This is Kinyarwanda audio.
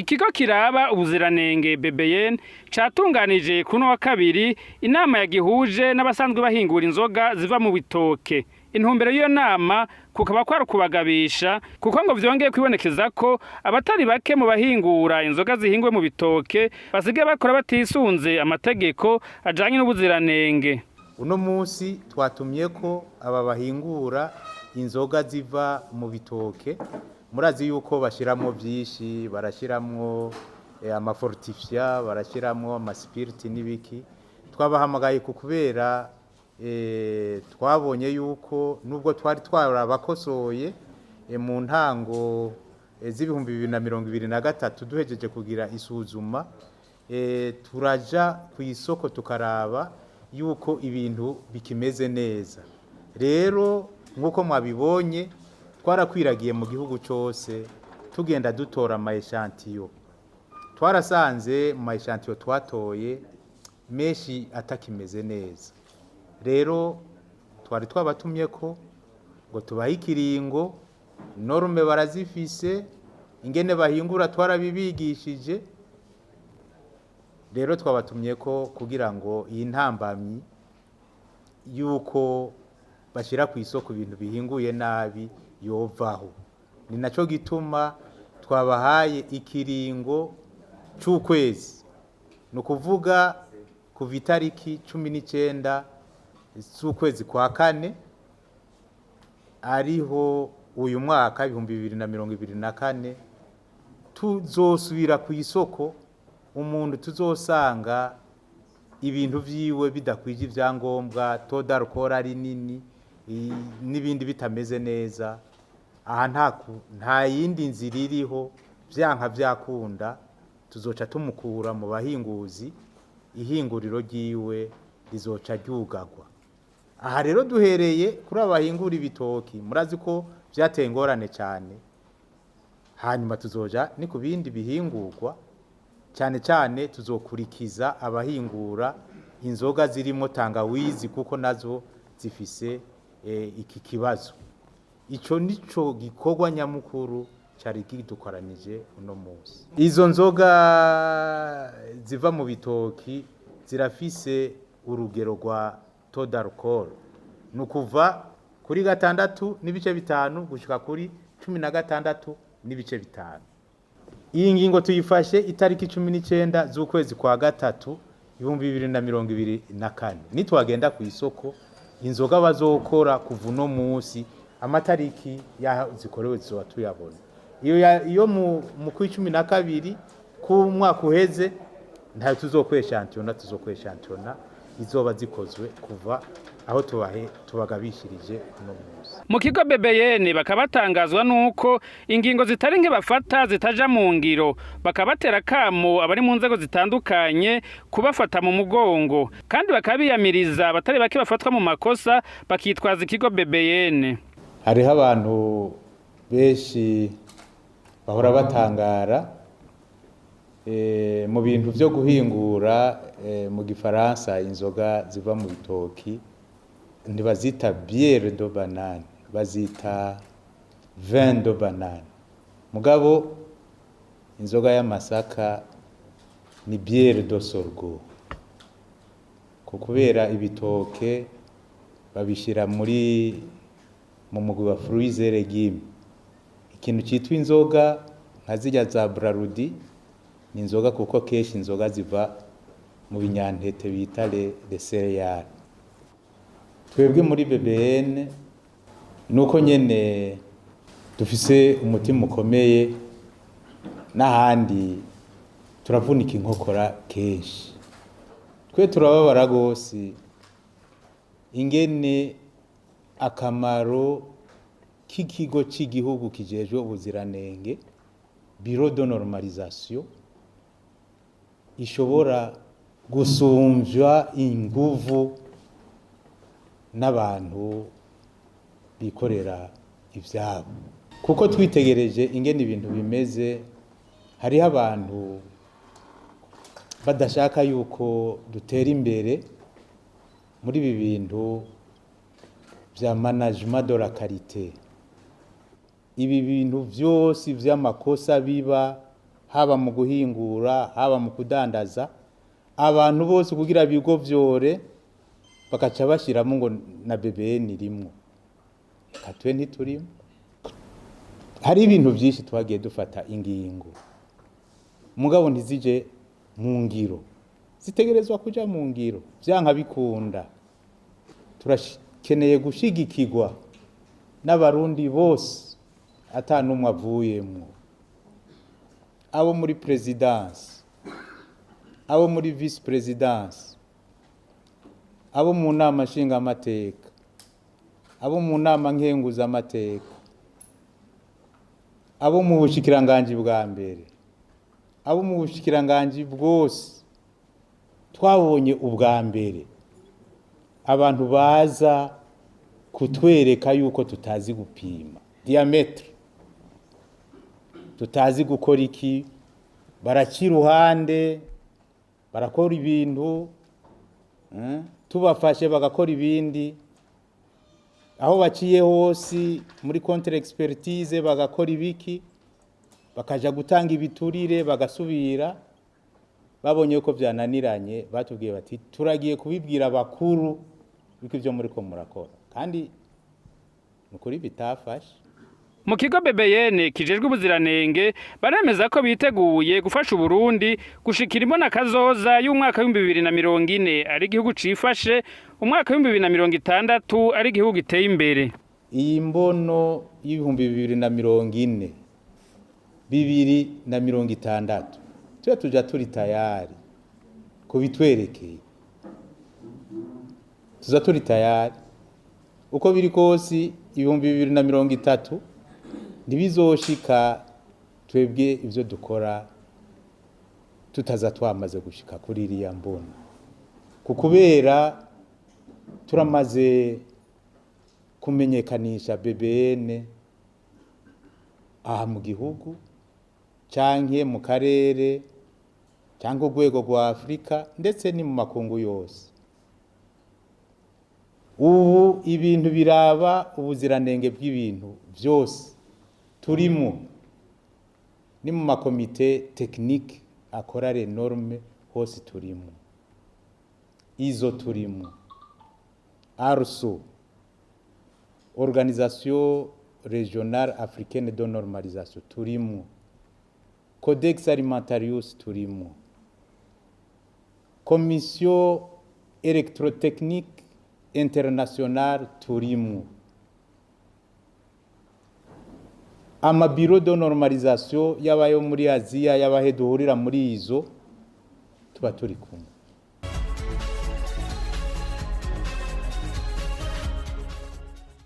Ikigo kiraba ubuziranenge BBN catunganije kuno wa kabiri inama yagihuje n'abasanzwe bahingura inzoga ziva mu bitoke. Intumbero y'iyo nama kukaba kwari kubagabisha kuko ngo vyongeye kwibonekeza ko abatari bake mu bahingura inzoga zihingwe mu bitoke basigaye bakora batisunze amategeko ajanye n'ubuziranenge. Uno munsi twatumye ko aba bahingura inzoga ziva mu bitoke, murazi yuko bashiramwo byinshi, barashiramwo amafortifiya, barashiramwo amaspiriti n'ibiki. Twabahamagaye kubera twabonye yuko nubwo twari twarabakosoye mu ntango z'ibihumbi 2023 duhejeje kugira isuzuma, turaja ku isoko tukaraba yuko ibintu bikimeze neza. Rero nkuko mwabibonye twarakwiragiye mu gihugu cyose tugenda dutora amayeshantiyo. Twarasanze mu mayeshantiyo twatoye menshi atakimeze neza. Rero twari twabatumye ko ngo tubahe ikiringo, norme barazifise, ingene bahingura twarabibigishije. Rero twabatumye ko kugira ngo iyi ntambamyi yuko bashira ku isoko ibintu bihinguye nabi yovaho. Ni naco gituma twabahaye ikiringo c'ukwezi, no kuvuga kuva itariki 19 z'ukwezi kwa kane ariho uyu mwaka 2024 tuzosubira ku isoko. Umuntu tuzosanga ibintu vyiwe bidakwije ivyangombwa, toda alcohol ari nini n'ibindi bitameze neza, aha nta yindi nzira iriho, vyanka vyakunda tuzoca tumukura mu bahinguzi, ihinguriro ryiwe rizoca ryugagwa. Aha rero duhereye kuri abahingura ibitoki, murazi ko vyateye ingorane cyane. Hanyuma tuzoja ni ku bindi bihingurwa, cyane cyane tuzokurikiza abahingura inzoga zirimo tangawizi kuko nazo zifise iki kibazo. Ico nico gikorwa nyamukuru cyari gidukoranije uno munsi. Izo nzoga ziva mu bitoki zirafise urugero rwa toda alcohol, nukuva kuri 6.5 gushika kuri 16.5. Iyi ngingo tuyifashe itariki 19 z'ukwezi kwa gatatu 2024. Nitwagenda ku isoko inzoga bazokora kuva uno munsi, amatariki yaho zikorewe zizoba tuyabona. Iyo mu 12 ku mwaka uheze ntayo tuzokweshantiyona, izoba zikozwe kuva aho tubagabishirije uno munsi. Mu kigo BBN bakabatangazwa nuko ingingo zitari nke bafata zitaja mu ngiro, bakabatera kamo abari mu nzego zitandukanye kubafata mu mugongo, kandi bakabiyamiriza abatari bake bafatwa mu makosa bakitwaza ikigo BBN. Hariho abantu benshi bahora batangara mu bintu byo guhingura mu gifaransa inzoga ziva mu bitoki, ntibazita bière de banane, bazita vin de banane. Mugabo inzoga y'amasaka ni bière de sorgho, kubera ibitoke babishira mu mugwi wa fruits et légumes. Ikintu cyitwa inzoga nka zirya za brarudi ni inzoga kuko keshi inzoga ziva mu binyantete bita les céréales. Twebwe muri BBN nuko nyene dufise umutima ukomeye, n'ahandi turavunika inkokora kenshi. Twe turababara gose ingene akamaro k'ikigo cy'igihugu kijejwe ubuziranenge, Bureau de normalisation, ishobora gusumvya inguvu n'abantu bikorera ivyabo. Kuko twitegereje ingene ibintu bimeze, hariho abantu badashaka yuko dutera imbere muri ibi bintu vya management de la qualité. Ibi bintu vyose vy'amakosa biba haba mu guhingura haba mu kudandaza abantu bose kugira bigo vyore bakaca bashiramo ngo na BBN rimwe katwe ntiturimo. Hari ibintu byinshi twagiye dufata ingingo mugabo ntizije mu ngiro, zitegerezwa kuja mu ngiro vyanka bikunda. Turakeneye gushigikirwa n'abarundi bose atanumwe avuyemwo, abo muri presidence, abo muri vice presidence, abo mu nama nshinga amateka, abo mu nama nkenguza amateka, abo mu bushikiranganje bwa mbere, abo mu bushikiranganje bwose. Twabonye ubwa mbere abantu baza kutwereka yuko tutazi gupima diametre, tutazi gukora iki, barakira uruhande barakora ibintu tubafashe bagakora ibindi, aho baciye hose muri contre expertise bagakora ibiki, bakaja gutanga ibiturire bagasubira. Babonye ko byananiranye batubwiye bati turagiye kubibwira abakuru biko ivyo muri ko murakora, kandi nukuri bitafashe. Mu kigo BBN kijejwe ubuziranenge baremeza ko biteguye gufasha Burundi gushikira imbona kazoza y'umwaka wa 2040 ari igihugu cifashe, umwaka wa 2060 ari igihugu giteye imbere. Iyi mbono y'ibihumbi 2040 2060 tuja turi tayari kubitwerekeye, tuza turi tayari uko biri kose. Ibihumbi 2030 ntibizoshika twebwe ivyo dukora tutaza twamaze gushika kuri iriya mbona, kukubera turamaze kumenyekanisha BBN aha mu gihugu canke mu karere cyangwa urwego rwa Afrika ndetse ni mu makungu yose. Ubu ibintu biraba ubuziranenge bw'ibintu byose turimo, ni mu makomite technique akora les normes hose turimo, izo turimo, ARSO, Organisation Régionale Africaine de Normalisation turimo, Codex Alimentarius turimo, Commission Électrotechnique Internationale turimo, amabiro de normalisation y'abayo muri Aziya y'abahe duhurira muri izo tuba turi kumwe.